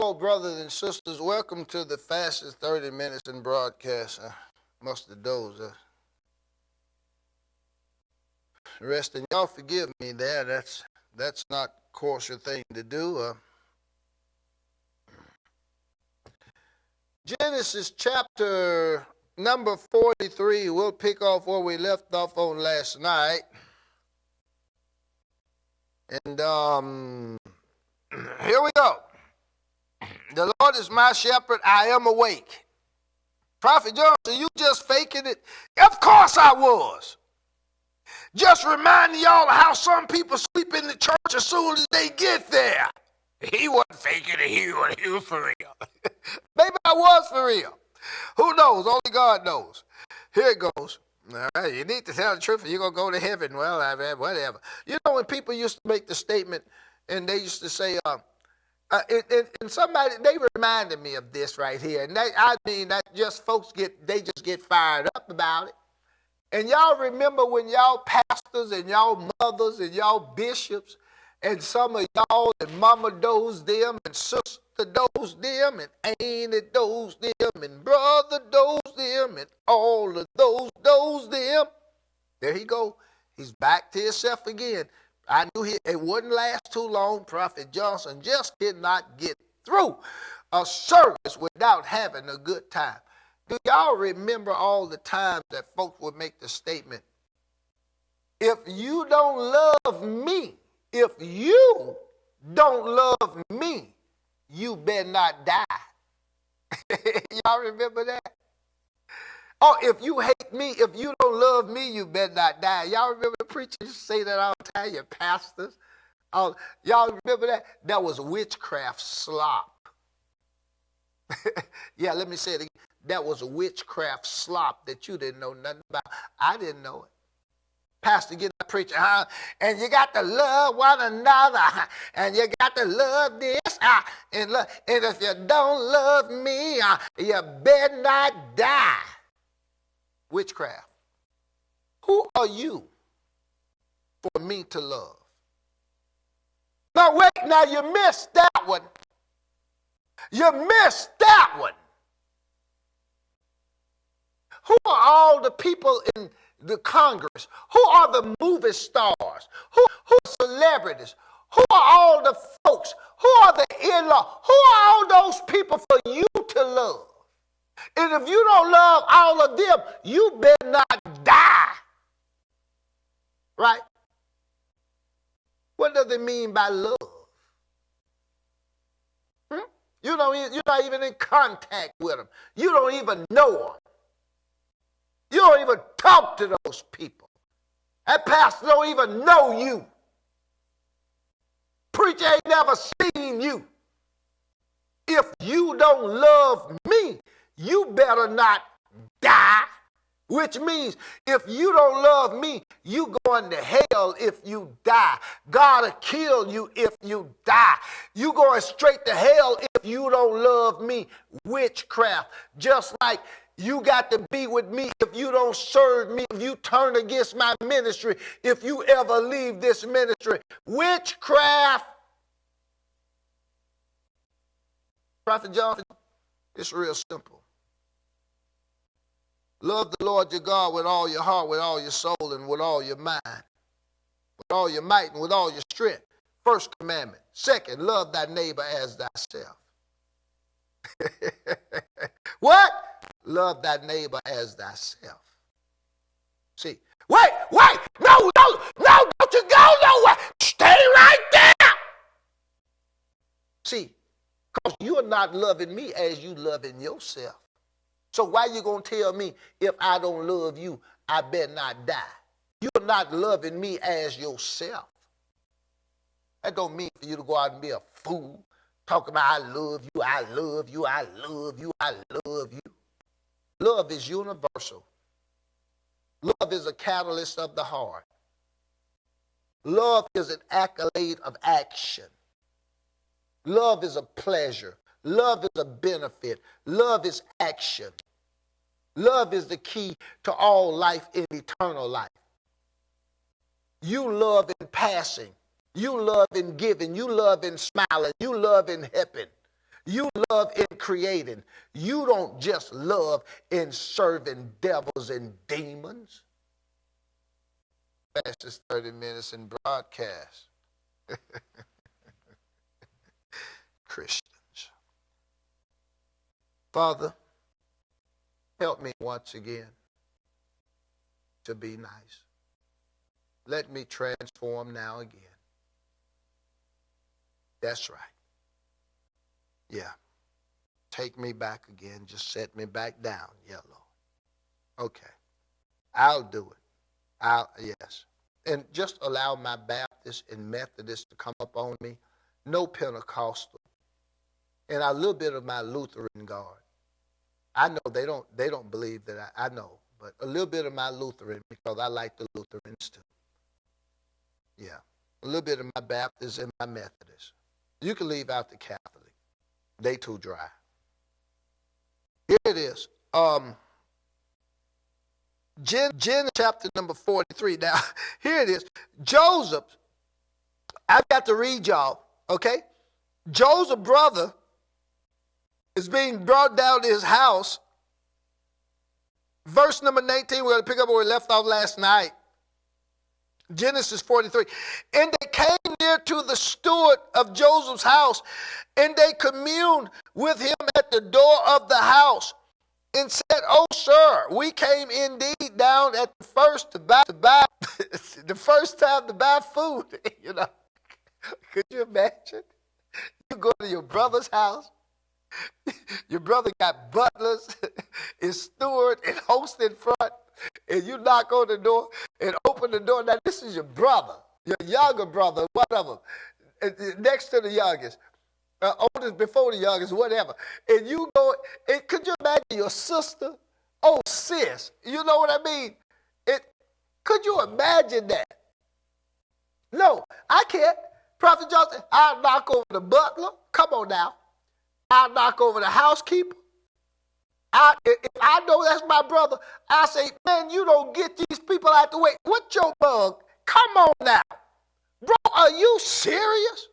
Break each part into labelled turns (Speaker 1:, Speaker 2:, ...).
Speaker 1: Hello, brothers and sisters. Welcome to the fastest 30 minutes in broadcast. I must have dozed. Resting. Y'all forgive me there. That's not kosher thing to do. Genesis chapter number 43. We'll pick off where we left off on last night. And here we go. The Lord is my shepherd, I am awake. Prophet Johnson, you just faking it? Of course I was. Just reminding y'all how some people sleep in the church as soon as they get there. He wasn't faking it, he was for real. Maybe I was for real. Who knows? Only God knows. Here it goes. All right, you need to tell the truth or you're going to go to heaven. Well, whatever. You know when people used to make the statement and they used to say, and somebody, they reminded me of this right here. And that just folks just get fired up about it. And y'all remember when y'all pastors and y'all mothers and y'all bishops and some of y'all and mama dozed them and sister dozed them and auntie dozed them and brother dozed them and all of those dozed them. There he go. He's back to himself again. I knew it wouldn't last too long. Prophet Johnson just did not get through a service without having a good time. Do y'all remember all the times that folks would make the statement, if you don't love me, if you don't love me, you better not die. Y'all remember that? Oh, if you hate me, if you don't love me, you better not die. Y'all remember the preachers say that all the time, your pastors? Y'all remember that? That was witchcraft slop. Yeah, let me say it again. That was witchcraft slop that you didn't know nothing about. I didn't know it. Pastor, get the preacher, and you got to love one another, and you got to love this, and if you don't love me, you better not die. Witchcraft. Who are you for me to love? Now wait, now you missed that one. You missed that one. Who are all the people in the Congress? Who are the movie stars? Who are celebrities? Who are all the folks? Who are the in-law? Who are all those people for you to love? And if you don't love all of them, you better not die. Right? What does it mean by love? You're not even in contact with them. You don't even know them. You don't even talk to those people. That pastor don't even know you. Preacher ain't never seen you. If you don't love me, you better not die. Which means if you don't love me, you going to hell if you die. God will kill you if you die. You going straight to hell if you don't love me. Witchcraft. Just like you got to be with me if you don't serve me, if you turn against my ministry, if you ever leave this ministry. Witchcraft. Prophet Johnson, it's real simple. Love the Lord your God with all your heart, with all your soul, and with all your mind, with all your might, and with all your strength. First commandment. Second, love thy neighbor as thyself. What? Love thy neighbor as thyself. See, wait, no, don't you go nowhere. Stay right there. See, because you're not loving me as you loving yourself. So why you going to tell me if I don't love you, I better not die? You're not loving me as yourself. That don't mean for you to go out and be a fool, talking about I love you, I love you, I love you, I love you. Love is universal. Love is a catalyst of the heart. Love is an accolade of action. Love is a pleasure. Love is a benefit. Love is action. Love is the key to all life in eternal life. You love in passing. You love in giving. You love in smiling. You love in helping. You love in creating. You don't just love in serving devils and demons. Fastest 30 minutes in broadcast. Christians. Father, help me once again to be nice. Let me transform now again. That's right. Yeah. Take me back again. Just set me back down. Yeah, Lord. Okay. I'll do it. Yes. And just allow my Baptist and Methodist to come up on me. No Pentecostal. And a little bit of my Lutheran guard. I know they don't believe that I know, but a little bit of my Lutheran, because I like the Lutherans too. Yeah. A little bit of my Baptist and my Methodist. You can leave out the Catholic. They too dry. Here it is. Genesis chapter number 43. Now, here it is. Joseph, I've got to read y'all, okay? Joseph's brother is being brought down to his house. Verse number 19, we're going to pick up where we left off last night. Genesis 43. And they came near to the steward of Joseph's house, and they communed with him at the door of the house, and said, "Oh, sir, we came indeed down at the first to buy the first time to buy food." You know, could you imagine? You go to your brother's house. Your brother got butlers and steward and host in front, and you knock on the door and open the door. Now, this is your brother, your younger brother, one of them, next to the youngest, oldest before the youngest, whatever. And you go, and could you imagine your sister? Oh, sis, you know what I mean? Could you imagine that? No, I can't. Prophet Johnson, I'll knock over the butler. Come on now. I'll knock over the housekeeper. If I know that's my brother, I say, "Man, you don't get these people out the way. What's your bug? Come on now. Bro, are you serious?"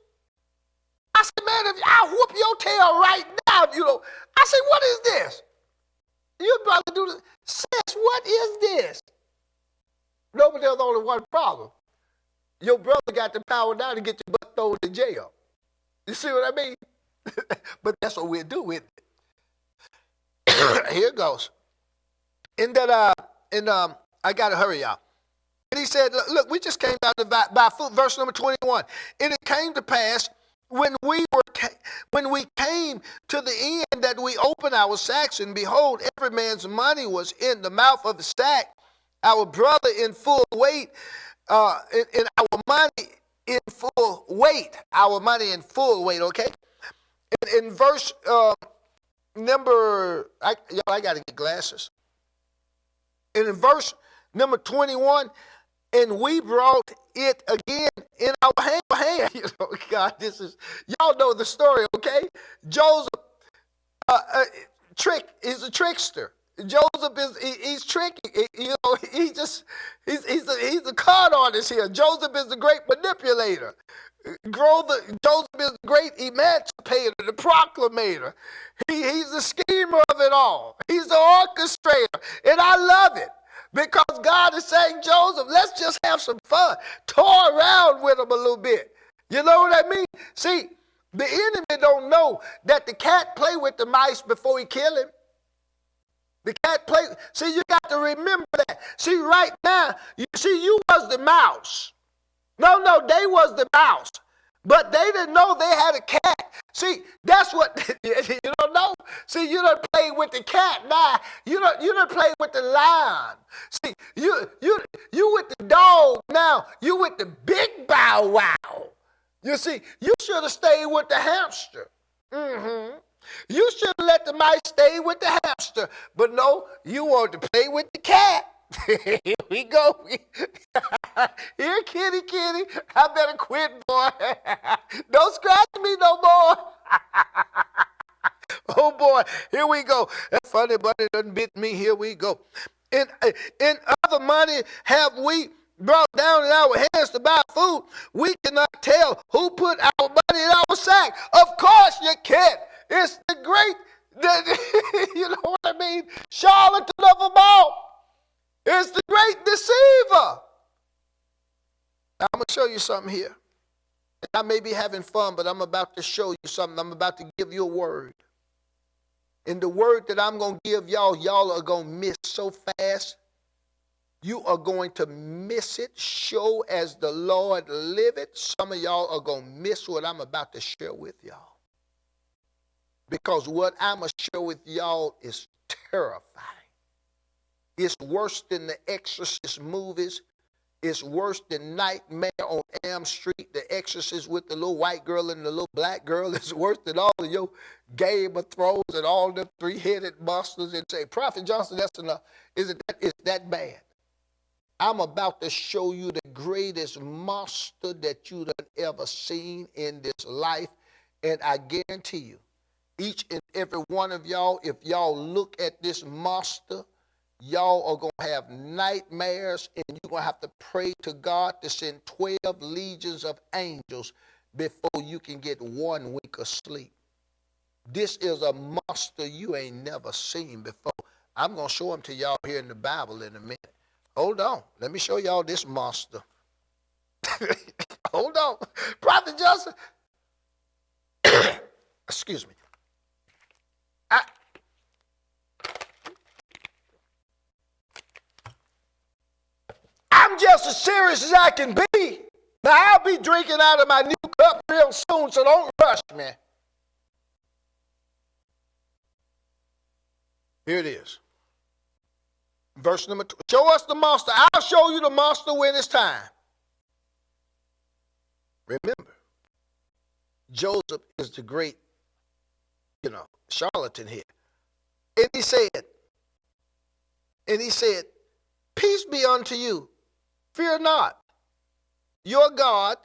Speaker 1: I said, "Man, I'll whoop your tail right now." You know, I said, "What is this?" You brother do this. "Sis, what is this?" No, but there's only one problem. Your brother got the power now to get your butt thrown in jail. You see what I mean? But that's what we'll do with it. Here it goes. In that, I got to hurry, y'all. And he said, "Look, we just came down to buy food." Verse number 21. "And it came to pass when we came to the end that we opened our sacks, and behold, every man's money was in the mouth of the sack. Our brother in full weight, in our money in full weight. Our money in full weight." Okay. In verse number, I got to get glasses. And in verse number 21, "And we brought it again in our hand." You know, God, y'all know the story, okay? Joseph, he's a trickster. Joseph he's tricky. You know, he's a con artist here. Joseph is the great manipulator. Joseph is the great emancipator, the proclamator. He's the schemer of it all. He's the orchestrator. And I love it because God is saying, "Joseph, let's just have some fun. Toy around with him a little bit." You know what I mean? See, the enemy don't know that the cat play with the mice before he kill him. The cat play. See, you got to remember that. See, right now, you was the mouse. No, they was the mouse. But they didn't know they had a cat. See, that's what you don't know. See, you don't play with the cat now. You don't play with the lion. See, you with the dog now. You with the big bow wow. You see, you should have stayed with the hamster. You should have let the mice stay with the hamster. But no, you want to play with the cat. Here we go. Here, kitty. I better quit, boy. Don't scratch me no more. Oh, boy. Here we go. That funny bunny done bit me. Here we go. In other money have we brought down in our hands to buy food. We cannot tell who put our money in our sack. Of course you can't. It's the great, you know what I mean? Charlatan of them all. It's the great deceiver. Now, I'm going to show you something here. I may be having fun, but I'm about to show you something. I'm about to give you a word. And the word that I'm going to give y'all, y'all are going to miss so fast. You are going to miss it. Show as the Lord liveth. Some of y'all are going to miss what I'm about to share with y'all. Because what I'm going to share with y'all is terrifying. It's worse than the Exorcist movies. It's worse than Nightmare on Elm Street, The Exorcist with the little white girl and the little black girl. It's worse than all of your Game of Thrones and all the three-headed monsters. And say, Prophet Johnson, that's enough. Is that bad? I'm about to show you the greatest monster that you've ever seen in this life. And I guarantee you, each and every one of y'all, if y'all look at this monster, y'all are going to have nightmares, and you're going to have to pray to God to send 12 legions of angels before you can get 1 week of sleep. This is a monster you ain't never seen before. I'm going to show them to y'all here in the Bible in a minute. Hold on. Let me show y'all this monster. Hold on. Prophet Johnson. Excuse me. I'm just as serious as I can be. Now, I'll be drinking out of my new cup real soon, so don't rush me. Here it is. Verse number 2. Show us the monster. I'll show you the monster when it's time. Remember, Joseph is the great, charlatan here. And he said, peace be unto you. Fear not. Your God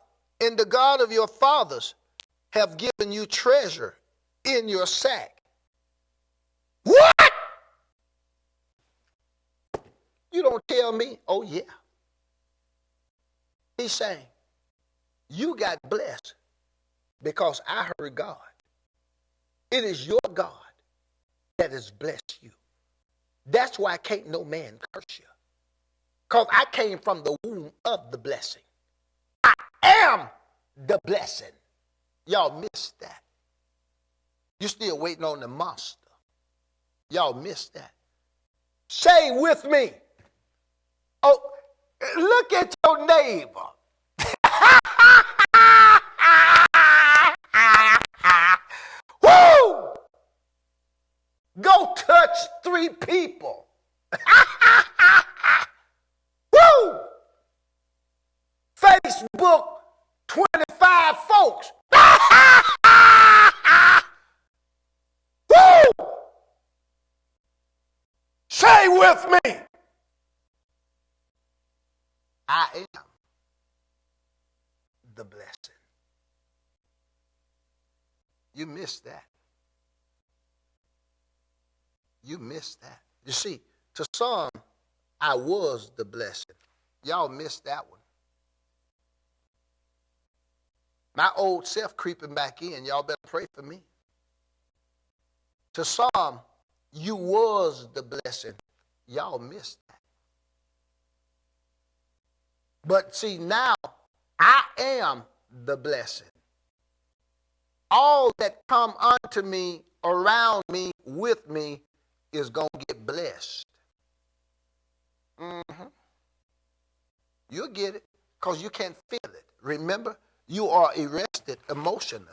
Speaker 1: and the God of your fathers have given you treasure in your sack. What? You don't tell me? Oh, yeah. He's saying, you got blessed because I heard God. It is your God that has blessed you. That's why can't no man curse you. Because I came from the womb of the blessing. I am the blessing. Y'all missed that. You're still waiting on the monster. Y'all missed that. Say with me. Oh, look at your neighbor. Woo! Go touch 3 people. Woo! Facebook, 25 folks. Woo! Say with me. I am the blessing. You missed that. You missed that. You see, to some, I was the blessing. Y'all missed that one. My old self creeping back in. Y'all better pray for me. To some, you was the blessing. Y'all missed that. But see, now I am the blessing. All that come unto me, around me, with me, is going to get blessed. You'll get it because you can't feel it. Remember, you are arrested emotionally.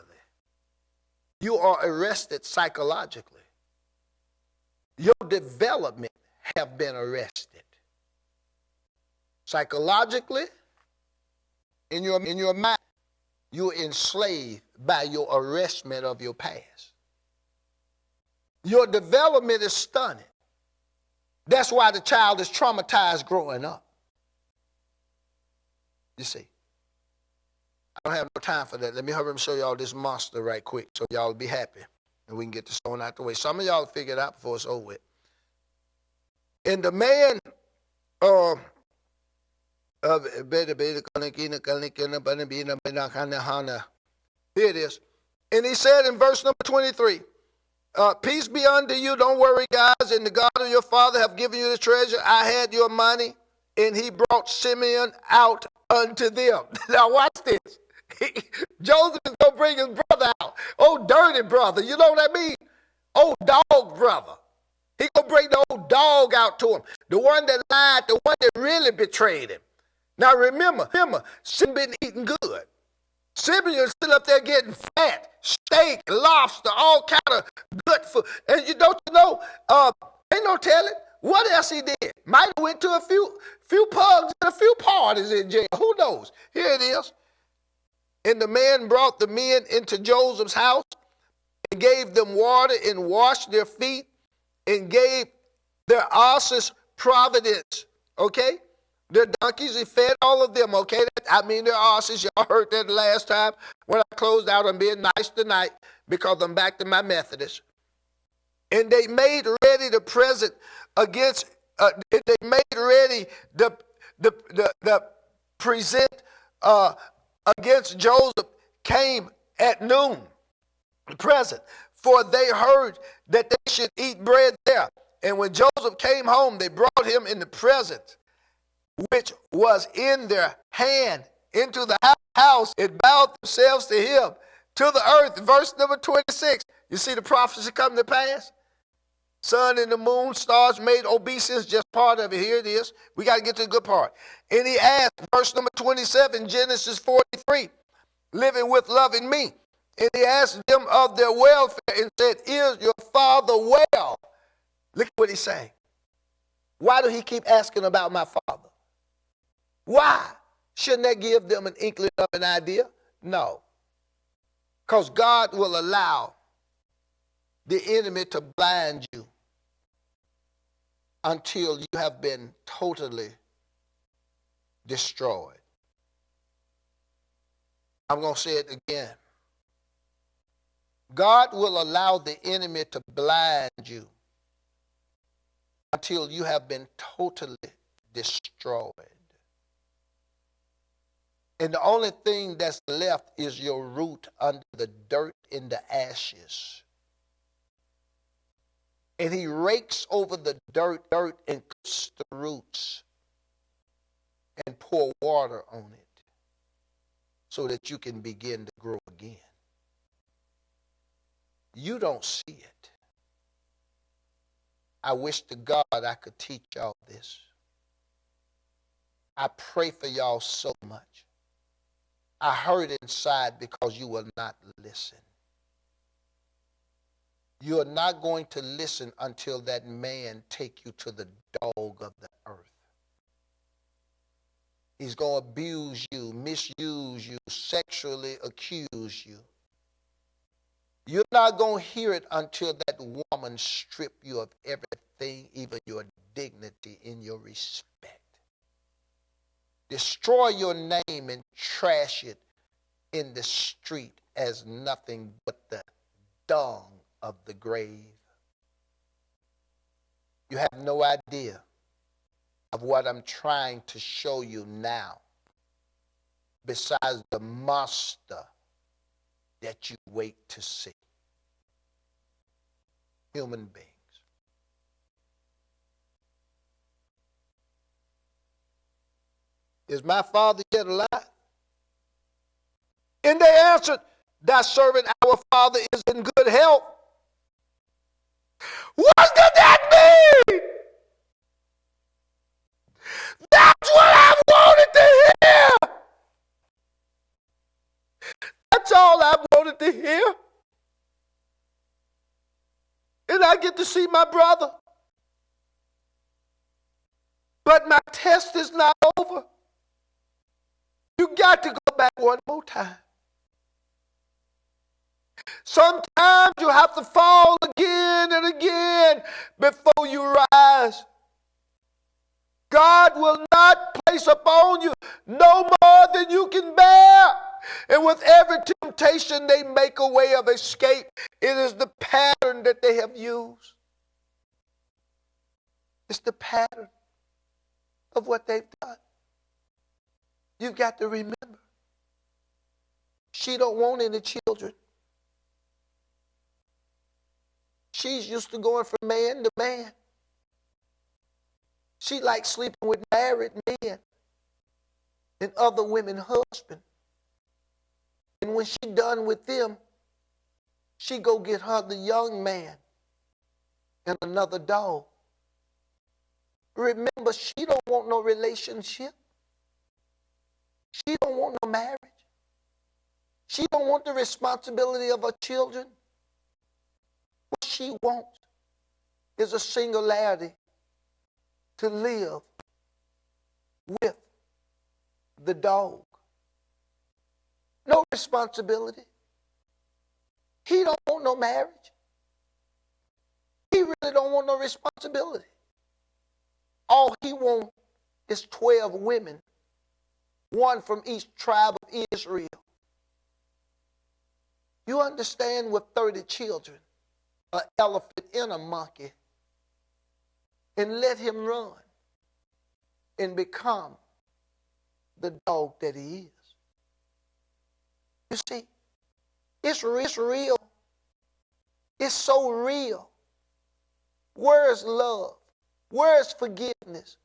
Speaker 1: You are arrested psychologically. Your development have been arrested. Psychologically, in your mind, you're enslaved by your arrestment of your past. Your development is stunted. That's why the child is traumatized growing up. You see, I don't have no time for that. Let me hurry and show y'all this monster right quick so y'all will be happy and we can get this thrown out the way. Some of y'all will figure it out before it's over with. And the man, here it is. And he said in verse number 23, Peace be unto you. Don't worry, guys. And the God of your father have given you the treasure. I had your money, and he brought Simeon out unto them. Now watch this. Joseph is going to bring his brother out. Oh, dirty brother. You know what I mean? Oh, dog brother. He going to bring the old dog out to him. The one that lied, the one that really betrayed him. Now remember, Simeon been eating good. Simeon still up there getting fat, steak, lobster, all kind of good food. And you don't know, ain't no telling what else he did. Might have went to a few pubs and a few parties in jail. Who knows? Here it is. And the man brought the men into Joseph's house and gave them water and washed their feet and gave their asses providence. Okay? Their donkeys, he fed all of them, okay? I mean, their asses. Y'all heard that the last time when I closed out. I'm being nice tonight because I'm back to my Methodist. And they made ready the present against, they made ready the present against Joseph came at noon, the present. For they heard that they should eat bread there. And when Joseph came home, they brought him in the present, which was in their hand, into the house, and bowed themselves to him to the earth. Verse number 26. You see the prophecy come to pass? Sun and the moon, stars made obeisance, just part of it. Here it is. We got to get to the good part. And he asked, verse number 27, Genesis 43, living with loving me. And he asked them of their welfare and said, is your father well? Look at what he's saying. Why do he keep asking about my father? Why? Shouldn't that give them an inkling of an idea? No. Because God will allow the enemy to blind you until you have been totally destroyed. I'm going to say it again. God will allow the enemy to blind you until you have been totally destroyed. And the only thing that's left is your root under the dirt and the ashes. And he rakes over the dirt and cuts the roots and pour water on it so that you can begin to grow again. You don't see it. I wish to God I could teach y'all this. I pray for y'all so much. I hurt inside because you will not listen. You are not going to listen until that man take you to the dog of the earth. He's going to abuse you, misuse you, sexually accuse you. You're not going to hear it until that woman strip you of everything, even your dignity and your respect. Destroy your name and trash it in the street as nothing but the dung of the grave. You have no idea of what I'm trying to show you now, besides the monster that you wait to see. Human beings. Is my father yet alive? And they answered, thy servant our father is in good health. What does that mean? That's what I wanted to hear. That's all I wanted to hear. And I get to see my brother. But my test is not over. You got to go back one more time. Sometimes you have to fall again and again before you rise. God will not place upon you no more than you can bear. And with every temptation, they make a way of escape. It is the pattern that they have used. It's the pattern of what they've done. You've got to remember, she don't want any children. She's used to going from man to man. She likes sleeping with married men and other women's husbands. And when she done with them, she go get her the young man and another dog. Remember, she don't want no relationship. She don't want no marriage. She don't want the responsibility of her children. What she wants is a singularity to live with the dog. No responsibility. He don't want no marriage. He really don't want no responsibility. All he wants is 12 women, one from each tribe of Israel. You understand, with 30 children, an elephant and a monkey, and let him run and become the dog that he is. You see, it's real. It's so real. Where's love? Where's forgiveness?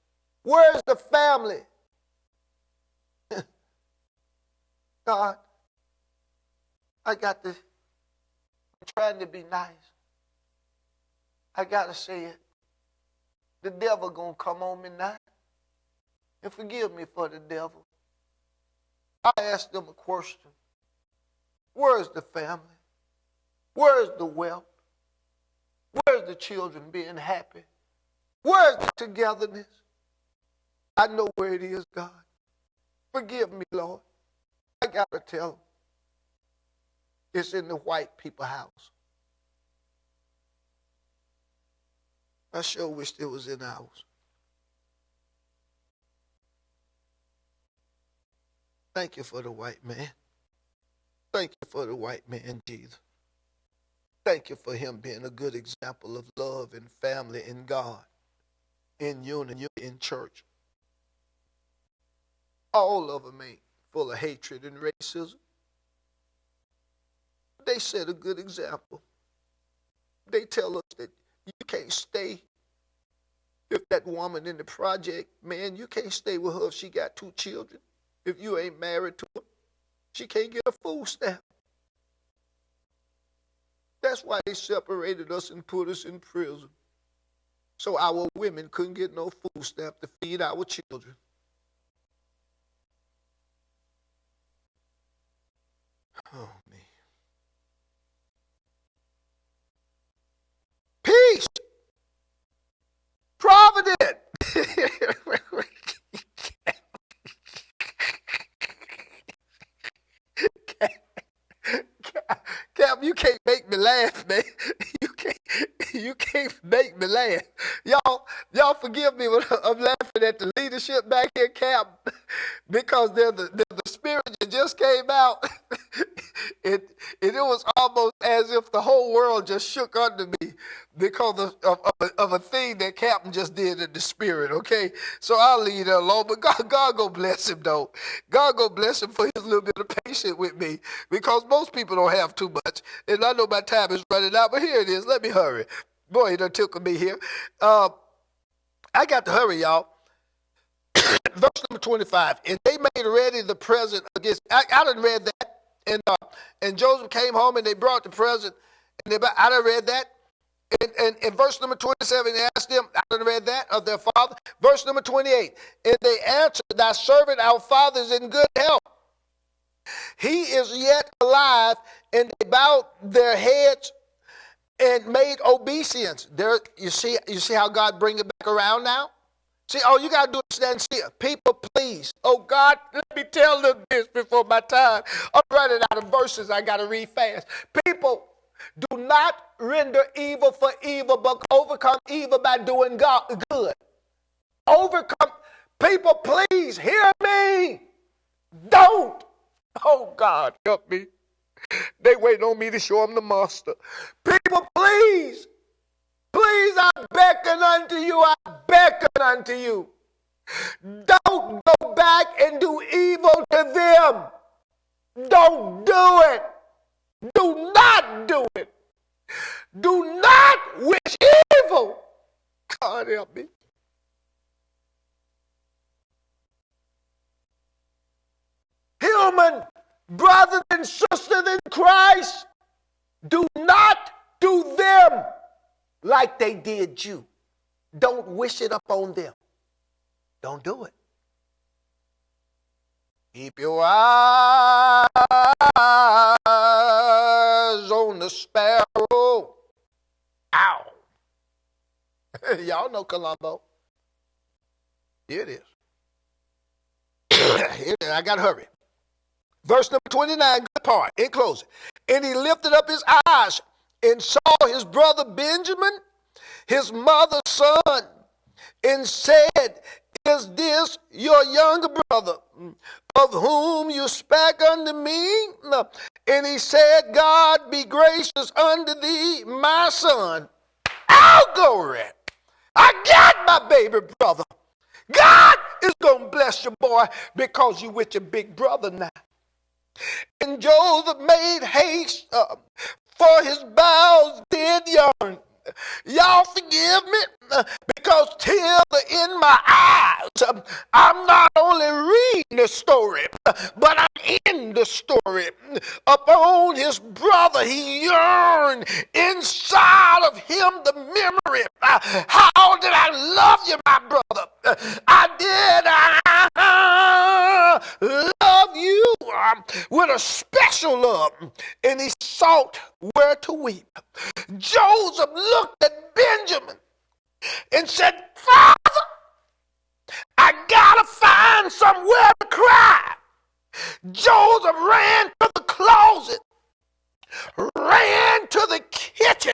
Speaker 1: Where's the family? God, I'm trying to be nice. I got to say it. The devil going to come on me now. And forgive me for the devil. I asked them a question. Where's the family? Where's the wealth? Where's the children being happy? Where's the togetherness? I know where it is, God. Forgive me, Lord. I got to tell them. It's in the white people house. I sure wish it was in ours. Thank you for the white man. Thank you for the white man, Jesus. Thank you for him being a good example of love and family in God, in unity, in church. All of them ain't full of hatred and racism. They set a good example. They tell us that you can't stay. If that woman in the project, man, you can't stay with her if she got 2 children. If you ain't married to her, she can't get a food stamp. That's why they separated us and put us in prison. So our women couldn't get no food stamp to feed our children. Oh, man. Peace. Providence. Cap, you can't make me laugh, man. You can't make me laugh. Y'all forgive me when I'm laughing at the leadership back here, Cap, because they're the spirit that just came out. It was almost as if the whole world just shook under me because of a thing that Captain just did in the spirit, okay? So I'll leave that alone, but God go bless him, though. God go bless him for his little bit of patience with me, because most people don't have too much, and I know my time is running out, but here it is. Let me hurry. Boy, it done tickled me here. I got to hurry, y'all. Verse number 25. And they made ready the present against. I done read that. And Joseph came home and they brought the present. And I done read that. And in verse number 27, they asked them, I done read that, of their father. Verse number 28. And they answered, thy servant, our father, is in good health. He is yet alive. And they bowed their heads and made obeisance. There, you see how God bring it back around now? See, all you got to do is stand still. People, please. Oh, God, let me tell them this before my time. I'm running out of verses. I got to read fast. People, do not render evil for evil, but overcome evil by doing good. Overcome. People, please hear me. Don't. Oh, God, help me. They waiting on me to show them the monster. People, please. Please, I beckon unto you. I beckon unto you. Don't go back and do evil to them. Don't do it. Do not do it. Do not wish evil. God help me. Human brothers and sisters in Christ, do not do them like they did you. Don't wish it upon them. Don't do it. Keep your eyes on the sparrow. Ow. Y'all know Columbo. Here it is. Here it is. I got to hurry. Verse number 29, good part, in closing. And he lifted up his eyes and saw his brother Benjamin, his mother's son, and said, is this your younger brother, of whom you spake unto me? And he said, God be gracious unto thee, my son. Oh, glory. I got my baby brother. God is going to bless your boy because you with your big brother now. And Joseph made haste, for his bowels did yearn. Y'all forgive me, because tears are in my eyes. I'm not only reading the story, but I'm in the story. Upon his brother, he yearned inside of him the memory. How did I love you, my brother? I love you with a special love. And he sought where to weep. Joseph looked at Benjamin and said, Father, I gotta find somewhere to cry. Joseph ran to the closet, ran to the kitchen,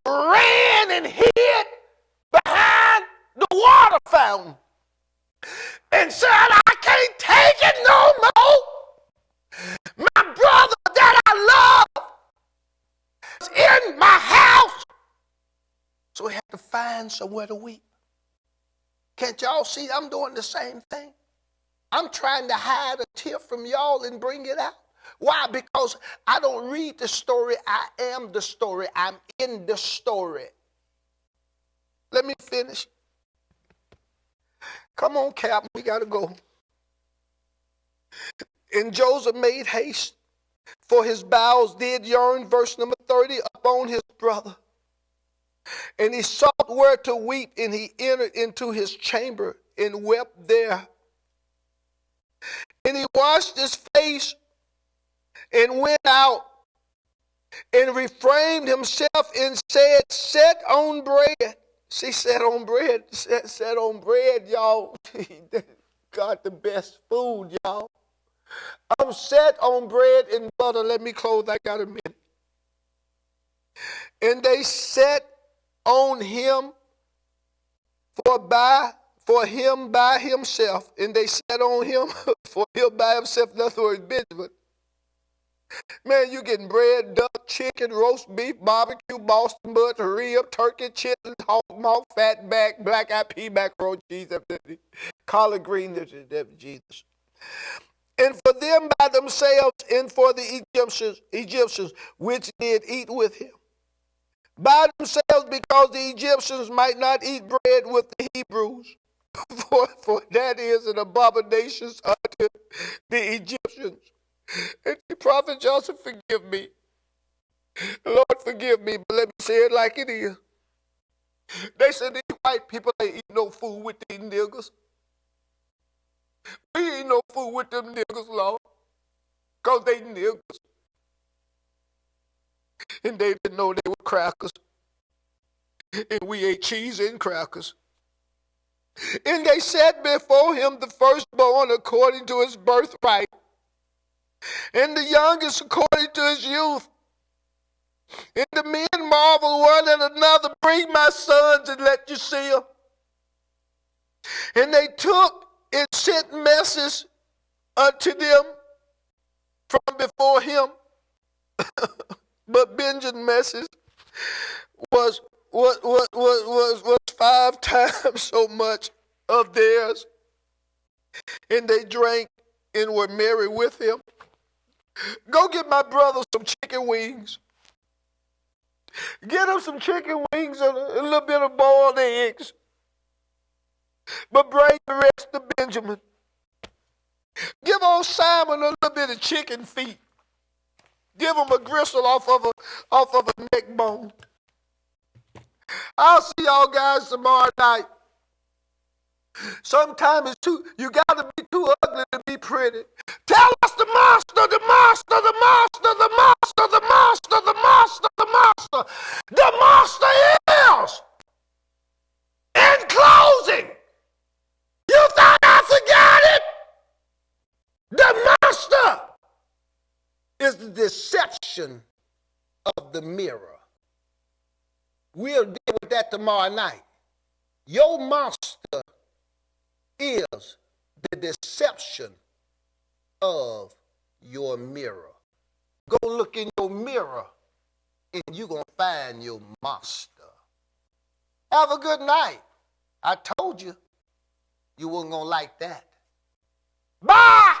Speaker 1: ran and hid behind the water fountain and said, I can't take it no more. My brother that I love is in my house. So we have to find somewhere to weep. Can't y'all see I'm doing the same thing? I'm trying to hide a tear from y'all and bring it out. Why? Because I don't read the story. I am the story. I'm in the story. Let me finish. Come on, Captain. We got to go. And Joseph made haste, for his bowels did yearn, verse number 30, upon his brother. And he sought where to weep, and he entered into his chamber and wept there. And he washed his face and went out and refrained himself and said, set on bread. See, set on bread. Set on bread, y'all. Got the best food, y'all. I'm set on bread and butter. Let me close. I got a minute. And they set on him for him by himself. And they set on him for him by himself. In other words, Benjamin. Man, you getting bread, duck, chicken, roast beef, barbecue, Boston butter, rib, turkey, chitlins, hog maw, fat back, black eyed pea, macaroni, cheese, collard green, Jesus. And for them by themselves, and for the Egyptians which did eat with him. By themselves, because the Egyptians might not eat bread with the Hebrews, for that is an abomination unto the Egyptians. And the prophet Joseph, forgive me. Lord, forgive me, but let me say it like it is. They said these white people ain't eat no food with these niggas. We ain't no food with them niggas, Lord, because they niggas. And they didn't know they were crackers. And we ate cheese and crackers. And they set before him the firstborn according to his birthright, and the youngest according to his youth. And the men marveled one at another, bring my sons and let you see them. And they took and sent messages unto them from before him. But Benjamin's message was 5 times so much of theirs. And they drank and were merry with him. Go get my brother some chicken wings. Get him some chicken wings and a little bit of boiled eggs. But bring the rest to Benjamin. Give old Simon a little bit of chicken feet. Give him a gristle off of a neck bone. I'll see y'all guys tomorrow night. Sometimes it's you gotta be too ugly to be pretty. Tell us the master, the master, the master, the master, the master, the master, the master. The master is. In closing, you thought I forgot it? The master is the deception of the mirror. We'll deal with that tomorrow night. Your master is the deception of your mirror. Go look in your mirror and you're going to find your master. Have a good night. I told you you weren't going to like that. Bye!